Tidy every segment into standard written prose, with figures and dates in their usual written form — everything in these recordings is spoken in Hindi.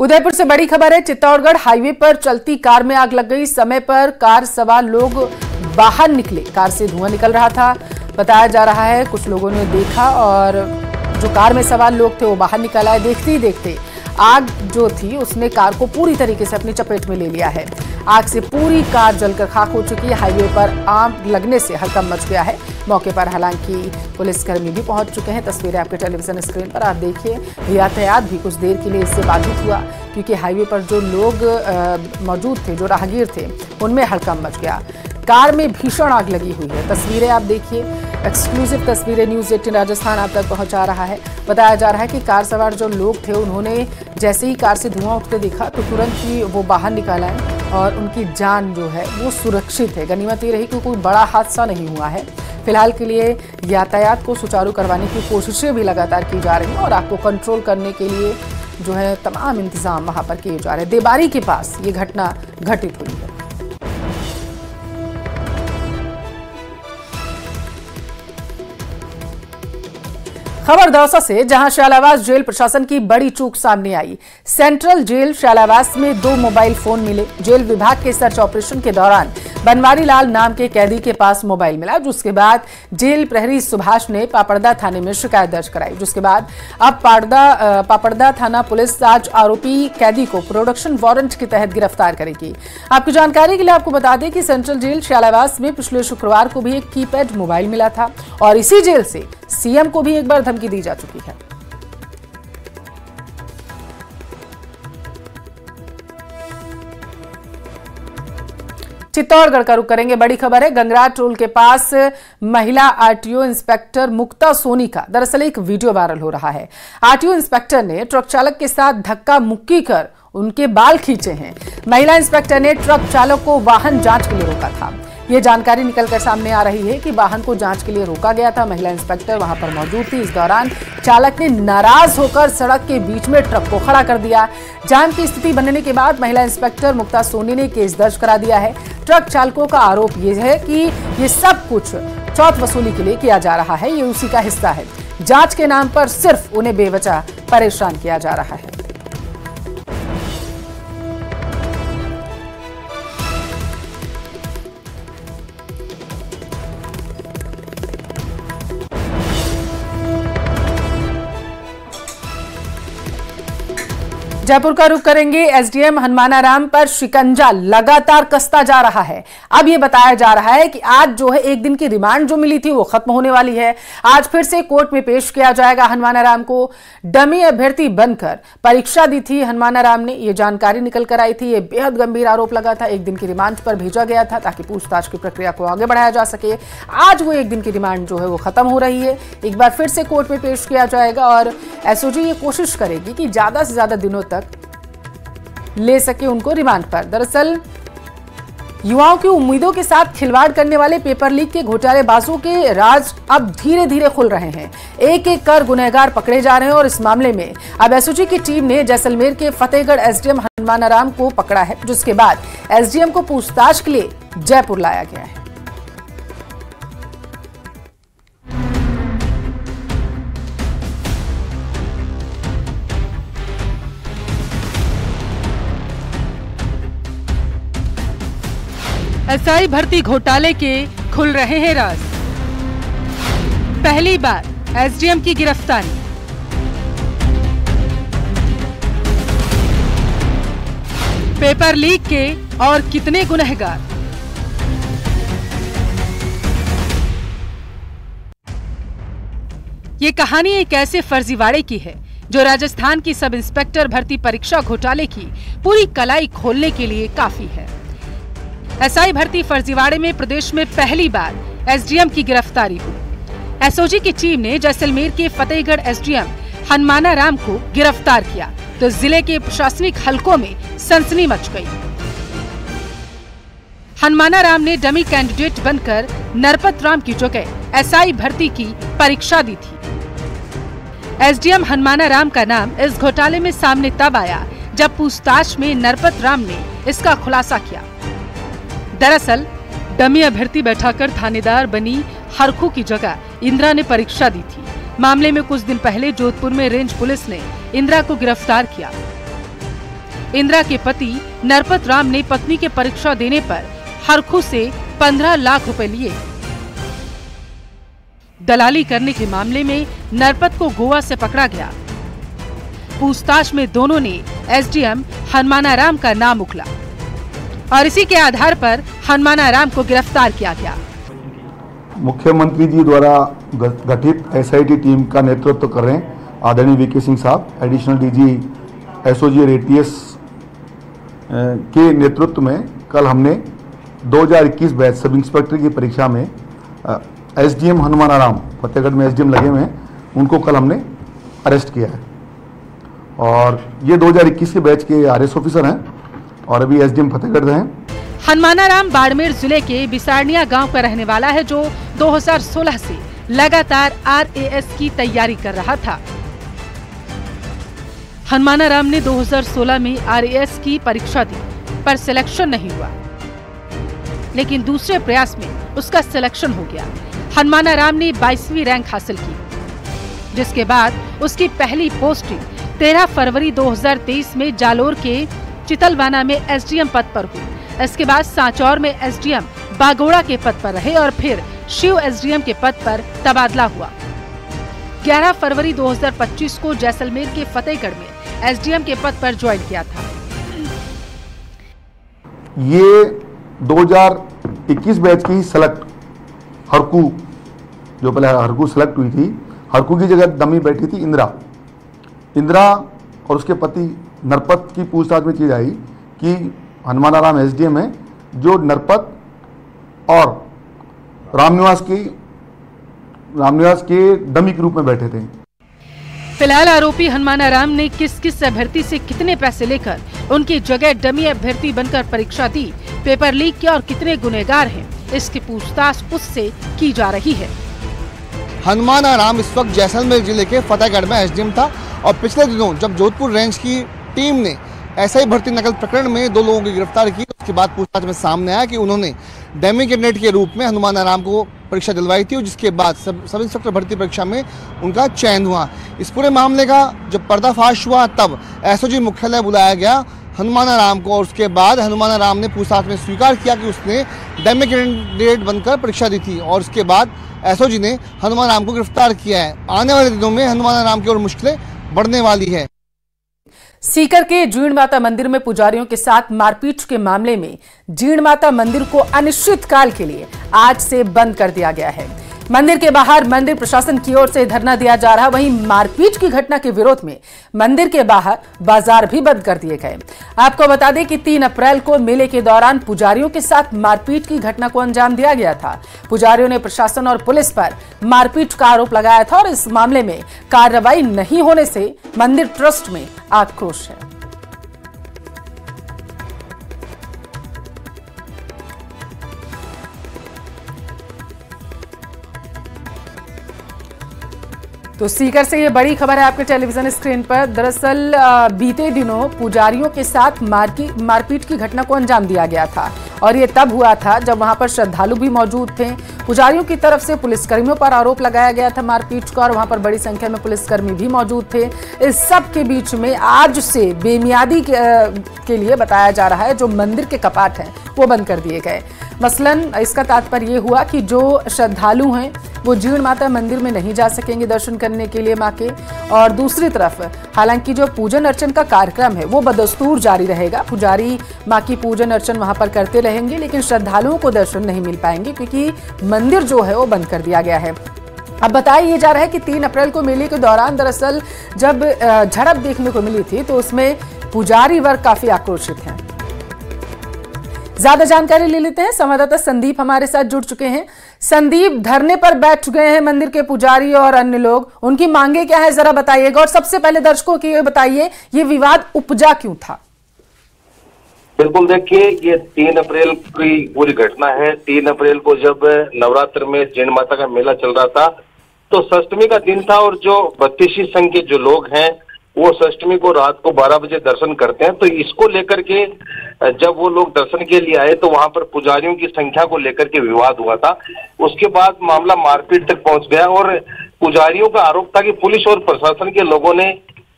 उदयपुर से बड़ी खबर है। चित्तौड़गढ़ हाईवे पर चलती कार में आग लग गई। समय पर कार सवार लोग बाहर निकले, कार से धुआं निकल रहा था। बताया जा रहा है कुछ लोगों ने देखा और जो कार में सवार लोग थे वो बाहर निकल आए। देखते ही देखते आग जो थी उसने कार को पूरी तरीके से अपनी चपेट में ले लिया है। आग से पूरी कार जलकर खाक हो चुकी है। हाईवे पर आग लगने से हड़कंप मच गया है। मौके पर हालांकि पुलिसकर्मी भी पहुंच चुके हैं। तस्वीरें आपके टेलीविजन स्क्रीन पर आप देखिए। यातायात भी कुछ देर के लिए इससे बाधित हुआ क्योंकि हाईवे पर जो लोग मौजूद थे, जो राहगीर थे, उनमें हड़कंप मच गया। कार में भीषण आग लगी हुई है। तस्वीरें आप देखिए, एक्सक्लूसिव तस्वीरें न्यूज़ 18 राजस्थान आप तक पहुंचा रहा है। बताया जा रहा है कि कार सवार जो लोग थे उन्होंने जैसे ही कार से धुआं उठते देखा तो तुरंत ही वो बाहर निकल आए और उनकी जान जो है वो सुरक्षित है। गनीमत ये रही कि कोई बड़ा हादसा नहीं हुआ है। फिलहाल के लिए यातायात को सुचारू करवाने की कोशिशें भी लगातार की जा रही हैं और आग को कंट्रोल करने के लिए जो है तमाम इंतजाम वहां पर किए जा रहे हैं। देबारी के पास ये घटना घटित हुई है। खबर दौसा से, जहां शालावास जेल प्रशासन की बड़ी चूक सामने आई। सेंट्रल जेल शालावास में 2 मोबाइल फोन मिले। जेल विभाग के सर्च ऑपरेशन के दौरान बनवारी लाल नाम के कैदी के पास मोबाइल मिला, जिसके बाद जेल प्रहरी सुभाष ने पापड़दा थाने में शिकायत दर्ज कराई। जिसके बाद अब पापड़दा थाना पुलिस आज आरोपी कैदी को प्रोडक्शन वारंट के तहत गिरफ्तार करेगी। आपकी जानकारी के लिए आपको बता दें कि सेंट्रल जेल शालावास में पिछले शुक्रवार को भी एक कीपैड मोबाइल मिला था और इसी जेल से सीएम को भी एक बार धमकी दी जा चुकी है। चित्तौड़गढ़ का रुख करेंगे। बड़ी खबर है, गंगरार टोल के पास महिला आरटीओ इंस्पेक्टर मुक्ता सोनी का दरअसल एक वीडियो वायरल हो रहा है। आरटीओ इंस्पेक्टर ने ट्रक चालक के साथ धक्का मुक्की कर उनके बाल खींचे हैं। महिला इंस्पेक्टर ने ट्रक चालक को वाहन जांच के लिए रोका था। ये जानकारी निकलकर सामने आ रही है कि वाहन को जांच के लिए रोका गया था। महिला इंस्पेक्टर वहां पर मौजूद थी। इस दौरान चालक ने नाराज होकर सड़क के बीच में ट्रक को खड़ा कर दिया। जाम की स्थिति बनने के बाद महिला इंस्पेक्टर मुक्ता सोनी ने केस दर्ज करा दिया है। ट्रक चालकों का आरोप यह है कि ये सब कुछ चौथ वसूली के लिए किया जा रहा है। ये उसी का हिस्सा है। जांच के नाम पर सिर्फ उन्हें बेवजह परेशान किया जा रहा है। जयपुर का रुख करेंगे। एसडीएम हनुमानाराम पर शिकंजा लगातार कसता जा रहा है। अब यह बताया जा रहा है कि आज जो है एक दिन की रिमांड जो मिली थी वो खत्म होने वाली है। आज फिर से कोर्ट में पेश किया जाएगा। हनुमानाराम को डमी अभ्यर्थी बनकर परीक्षा दी थी हनुमानाराम ने, यह जानकारी निकल कर आई थी। यह बेहद गंभीर आरोप लगा था। एक दिन की रिमांड पर भेजा गया था ताकि पूछताछ की प्रक्रिया को आगे बढ़ाया जा सके। आज वो एक दिन की रिमांड जो है वो खत्म हो रही है। एक बार फिर से कोर्ट में पेश किया जाएगा और एसओजी ये कोशिश करेगी कि ज्यादा से ज्यादा दिनों तक ले सके उनको रिमांड पर। दरअसल युवाओं की उम्मीदों के साथ खिलवाड़ करने वाले पेपर लीक के घोटालेबाजों के राज अब धीरे धीरे खुल रहे हैं। एक एक कर गुनहगार पकड़े जा रहे हैं और इस मामले में अब एसओजी की टीम ने जैसलमेर के फतेहगढ़ एसडीएम हनुमानाराम को पकड़ा है, जिसके बाद एसडीएम को पूछताछ के लिए जयपुर लाया गया है। एसआई भर्ती घोटाले के खुल रहे हैं राज। पहली बार एसडीएम की गिरफ्तारी। पेपर लीक के और कितने गुनहगार। ये कहानी एक ऐसे फर्जीवाड़े की है जो राजस्थान की सब इंस्पेक्टर भर्ती परीक्षा घोटाले की पूरी कलाई खोलने के लिए काफी है। एसआई भर्ती फर्जीवाड़े में प्रदेश में पहली बार एसडीएम की गिरफ्तारी हुई। एसओजी की टीम ने जैसलमेर के फतेहगढ़ एसडीएम हनुमानाराम को गिरफ्तार किया तो जिले के प्रशासनिक हलकों में सनसनी मच गई। हनुमानाराम ने डमी कैंडिडेट बनकर नरपत राम की जगह एसआई भर्ती की परीक्षा दी थी। एसडीएम हनुमानाराम का नाम इस घोटाले में सामने तब आया जब पूछताछ में नरपत राम ने इसका खुलासा किया। दरअसल डमी अभ्यर्थी बैठाकर थानेदार बनी हरखू की जगह इंदिरा ने परीक्षा दी थी। मामले में कुछ दिन पहले जोधपुर में रेंज पुलिस ने इंदिरा को गिरफ्तार किया। इंदिरा के पति नरपत राम ने पत्नी के परीक्षा देने पर हरखू से 15 लाख रुपए लिए। दलाली करने के मामले में नरपत को गोवा से पकड़ा गया। पूछताछ में दोनों ने एसडीएम हनुमानाराम का नाम उगला और इसी के आधार पर हनुमानाराम को गिरफ्तार किया गया। मुख्यमंत्री जी द्वारा गठित एसआईटी टीम का नेतृत्व कर रहे हैं आदरणीय वीके सिंह साहब, एडिशनल डीजी एसओजी और एटीएस के नेतृत्व में कल हमने 2021 बैच सब इंस्पेक्टर की परीक्षा में एसडीएम हनुमानाराम, फतेहगढ़ में एसडीएम लगे हुए हैं, उनको कल हमने अरेस्ट किया है। और ये 2021 के बैच के आरएस ऑफिसर हैं और अभी एसडीएम फतेहगढ़ हैं। हनुमानाराम बाड़मेर जिले के बिसारनिया गांव का रहने वाला है, जो 2016 से लगातार आरएएस की तैयारी कर रहा था। हनुमानाराम ने 2016 में आरएएस की परीक्षा दी पर सिलेक्शन नहीं हुआ, लेकिन दूसरे प्रयास में उसका सिलेक्शन हो गया। हनुमानाराम ने 22वीं रैंक हासिल की, जिसके बाद उसकी पहली पोस्टिंग 13 फरवरी 2023 में जालोर के चितलवाना में एसडीएम पद पर हुई। इसके बाद सांचौर में एसडीएम बागोड़ा के पद पर रहे और फिर शिव एसडीएम के पद पर तबादला हुआ। 11 फरवरी 2025 को जैसलमेर के फतेहगढ़ में एसडीएम के पद पर ज्वाइन किया था। ये 2021 बैच की सेलेक्ट हरकू, जो पहले हरकू सेलेक्ट हुई थी, हरकू की जगह डमी बैठी थी इंदिरा और उसके पति नरपत की पूछताछ में की जाएगी कि हनुमानाराम एसडीएम है, जो नरपत और रामनिवास के डमी के रूप में बैठे थे। फिलहाल आरोपी हनुमानाराम ने किस किस अभ्यर्थी से कितने पैसे लेकर उनकी जगह डमी अभ्यर्थी बनकर परीक्षा दी, पेपर लीक किया और कितने गुनहगार हैं, इसकी पूछताछ उससे की जा रही है। हनुमानाराम इस वक्त जैसलमेर जिले के फतेहगढ़ में एसडीएम था और पिछले दिनों जब जोधपुर रेंज की टीम ने एसआई भर्ती नकल प्रकरण में 2 लोगों की गिरफ्तार की, उसके बाद पूछताछ में सामने आया कि उन्होंने डेमी कैंडिडेट के रूप में हनुमानाराम को परीक्षा दिलवाई थी और जिसके बाद सब इंस्पेक्टर भर्ती परीक्षा में उनका चयन हुआ। इस पूरे मामले का जब पर्दाफाश हुआ तब एसओजी मुख्यालय बुलाया गया हनुमानाराम को और उसके बाद हनुमानाराम ने पूछताछ में स्वीकार किया कि उसने डेमी कैंडिडेट बनकर परीक्षा दी थी और उसके बाद एसओजी ने हनुमानाराम को गिरफ्तार किया है। आने वाले दिनों में हनुमानाराम की और मुश्किलें बढ़ने वाली है। सीकर के जीण माता मंदिर में पुजारियों के साथ मारपीट के मामले में जीण माता मंदिर को अनिश्चितकाल के लिए आज से बंद कर दिया गया है। मंदिर के बाहर मंदिर प्रशासन की ओर से धरना दिया जा रहा। वहीं मारपीट की घटना के विरोध में मंदिर के बाहर बाजार भी बंद कर दिए गए। आपको बता दें कि 3 अप्रैल को मेले के दौरान पुजारियों के साथ मारपीट की घटना को अंजाम दिया गया था। पुजारियों ने प्रशासन और पुलिस पर मारपीट का आरोप लगाया था और इस मामले में कार्रवाई नहीं होने से मंदिर ट्रस्ट में आक्रोश है। तो सीकर से ये बड़ी खबर है आपके टेलीविजन स्क्रीन पर। दरअसल बीते दिनों पुजारियों के साथ मारपीट की घटना को अंजाम दिया गया था और ये तब हुआ था जब वहां पर श्रद्धालु भी मौजूद थे। पुजारियों की तरफ से पुलिसकर्मियों पर आरोप लगाया गया था मारपीट का और वहां पर बड़ी संख्या में पुलिसकर्मी भी मौजूद थे। इस सब के बीच में आज से बेमियादी के लिए बताया जा रहा है जो मंदिर के कपाट हैं वो बंद कर दिए गए। मसलन इसका तात्पर्य ये हुआ कि जो श्रद्धालु हैं वो जीण माता मंदिर में नहीं जा सकेंगे दर्शन करने के लिए मां के, और दूसरी तरफ हालांकि जो पूजन अर्चन का कार्यक्रम है वो बदस्तूर जारी रहेगा। पुजारी मां की पूजन अर्चन वहां पर करते रहेंगे, लेकिन श्रद्धालुओं को दर्शन नहीं मिल पाएंगे क्योंकि मंदिर जो है वो बंद कर दिया गया है। अब बताया ये जा रहा है कि 3 अप्रैल को मेले के दौरान दरअसल जब झड़प देखने को मिली थी तो उसमें पुजारी वर्ग काफी आक्रोशित हैं। ज्यादा जानकारी ले लेते हैं, संवाददाता संदीप हमारे साथ जुड़ चुके हैं। संदीप, धरने पर बैठ गए हैं मंदिर के पुजारी और अन्य लोग, उनकी मांगे क्या है जरा बताइएगा और सबसे पहले दर्शकों की बताइए ये विवाद उपजा क्यों था? बिल्कुल, देखिए ये 3 अप्रैल की पूरी घटना है। 3 अप्रैल को जब नवरात्र में जीण माता का मेला चल रहा था तो षष्टमी का दिन था और जो 32 संघ के जो लोग हैं वो षष्टमी को रात को 12 बजे दर्शन करते हैं। तो इसको लेकर के जब वो लोग दर्शन के लिए आए तो वहां पर पुजारियों की संख्या को लेकर के विवाद हुआ था। उसके बाद मामला मारपीट तक पहुंच गया और पुजारियों का आरोप था कि पुलिस और प्रशासन के लोगों ने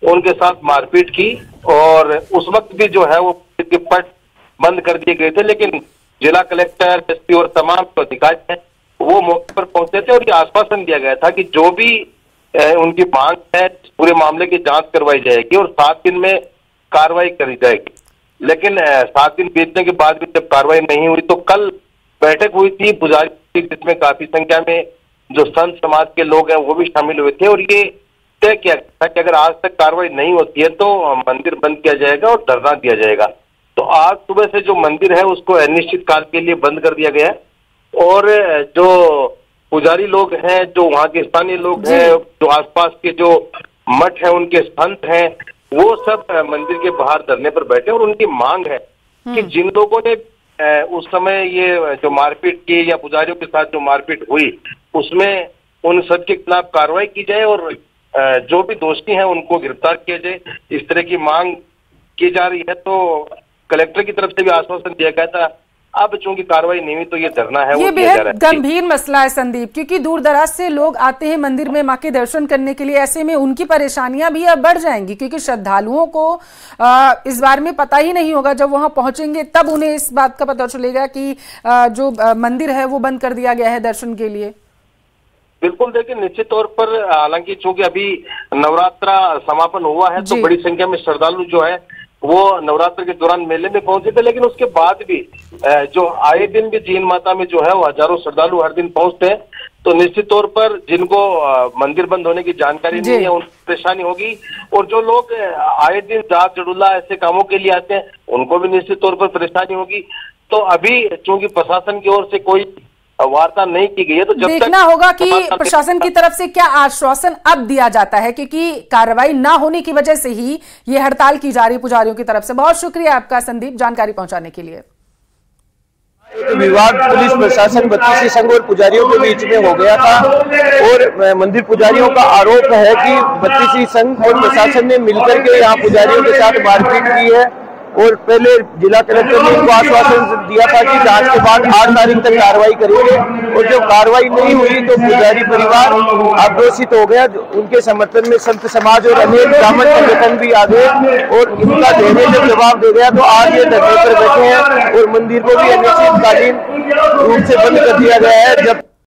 उनके साथ मारपीट की और उस वक्त भी जो है वो पट बंद कर दिए गए थे, लेकिन जिला कलेक्टर, एसपी और तमाम जो अधिकारी हैं वो मौके पर पहुंचे थे और ये आश्वासन दिया गया था कि जो भी उनकी मांग है पूरे मामले की जांच करवाई जाएगी और 7 दिन में कार्रवाई करी जाएगी। लेकिन 7 दिन बीतने के बाद भी जब कार्रवाई नहीं हुई तो कल बैठक हुई थी पुजारी, जिसमें काफी संख्या में जो संत समाज के लोग हैं वो भी शामिल हुए थे और ये तय किया था कि अगर आज तक कार्रवाई नहीं होती है तो मंदिर बंद किया जाएगा और धरना दिया जाएगा। तो आज सुबह से जो मंदिर है उसको अनिश्चित काल के लिए बंद कर दिया गया है और जो पुजारी लोग हैं, जो वहाँ के स्थानीय लोग हैं, जो आसपास के जो मठ है उनके संत हैं, वो सब मंदिर के बाहर धरने पर बैठे और उनकी मांग है कि जिन लोगों ने उस समय ये जो मारपीट की या पुजारियों के साथ जो मारपीट हुई उसमें उन सब के खिलाफ कार्रवाई की जाए और जो भी दोषी हैं उनको गिरफ्तार किया जाए। इस तरह की मांग की जा रही है। तो कलेक्टर की तरफ से भी आश्वासन दिया गया था। अब चूंकि कार्रवाई नहीं हुई तो ये धरना है ये बेहद गंभीर मसला है संदीप, क्योंकि दूर दराज से लोग आते हैं मंदिर में मां के दर्शन करने के लिए। ऐसे में उनकी परेशानियां भी अब बढ़ जाएंगी, क्योंकि श्रद्धालुओं को इस बारे में पता ही नहीं होगा। जब वहां पहुंचेंगे तब उन्हें इस बात का पता चलेगा कि जो मंदिर है वो बंद कर दिया गया है दर्शन के लिए। बिल्कुल, देखिए निश्चित तौर पर हालांकि चूंकि अभी नवरात्रा समापन हुआ है तो बड़ी संख्या में श्रद्धालु जो है वो नवरात्र के दौरान मेले में पहुंचे थे, लेकिन उसके बाद भी जो आए दिन भी जीन माता में जो है वो हजारों श्रद्धालु हर दिन पहुंचते हैं। तो निश्चित तौर पर जिनको मंदिर बंद होने की जानकारी नहीं है उनको परेशानी होगी और जो लोग आए दिन जात जड़ूला ऐसे कामों के लिए आते हैं उनको भी निश्चित तौर पर परेशानी होगी। तो अभी चूंकि प्रशासन की ओर से कोई वार्ता नहीं की गई है तो जब देखना होगा कि प्रशासन की तरफ से क्या आश्वासन अब दिया जाता है, क्योंकि कार्रवाई ना होने की वजह से ही ये हड़ताल की जा रही पुजारियों की तरफ से। बहुत शुक्रिया आपका संदीप, जानकारी पहुंचाने के लिए। विवाद पुलिस प्रशासन बत्तीसी संघ और पुजारियों के बीच में हो गया था और मंदिर पुजारियों का आरोप है कि बत्तीसी संघ और प्रशासन ने मिलकर के यहाँ पुजारियों के साथ मारपीट की है और पहले जिला कलेक्टर ने उनको आश्वासन दिया था कि जांच के बाद 8 तारीख तक कार्रवाई करेंगे और जब कार्रवाई नहीं हुई तो पुजारी परिवार आक्रोशित हो गया। उनके समर्थन में संत समाज और अनेक ब्राह्मण संगठन भी आ गए और इनका धरने जब जवाब दे गया तो आज ये धरने पर बैठे हैं और मंदिर को भी अनिश्चितकालीन रूप से बंद कर दिया गया है। जब